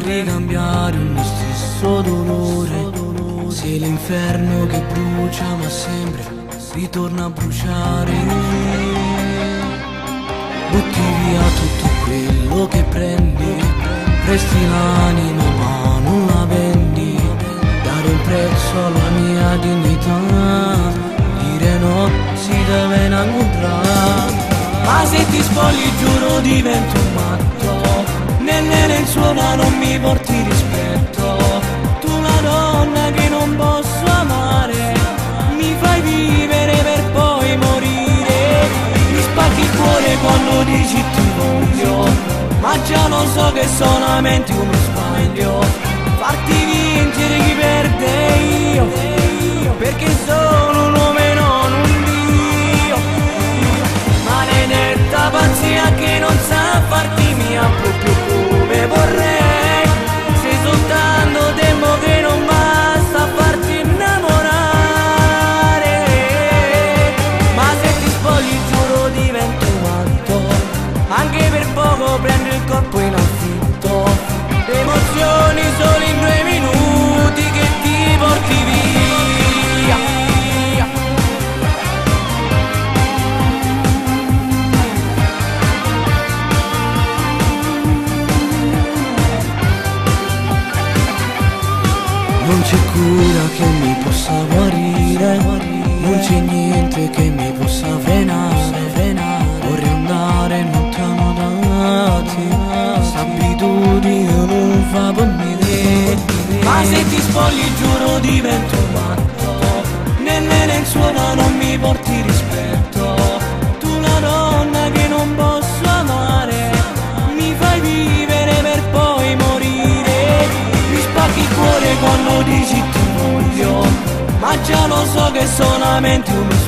ricambiare ogni stesso dolore. Se l'inferno che brucia ma sempre ritorna a bruciare, butti via tutto quello che prendi, presti l'anima ma non la vendi, dare un prezzo alla mia dignità, dire no si deve incontrare. Ma se ti spogli giuro divento un matto, nelle lenzuola non mi porti rispetto, tu una donna che non posso amare, mi fai vivere per poi morire, mi spacchi il cuore quando dici ti voglio, ma già lo so che è solamente uno sbaglio, farti vincere chi perde io, perché sono un uomo e non un dio, maledetta pazzia che non sa farti mia proprio come vorrei, sei soltanto tempo che non basta a farti innamorare, ma se ti spogli giuro divento matto, anche per poco prendo il corpo in affitto, emozioni solo in 2 minuti che ti porti via. Non c'è cura che mi possa guarire, non c'è niente che mi possa frenare, vorrei andare lontano da te, s'abitudine non fa per me, ma se ti spogli giuro divento matto, nelle lenzuola non mi porti rispetto, tu una donna che non posso amare, mi fai vivere per poi morire, mi spacchi il cuore quando dici ti voglio, ma già lo so che è solamente uno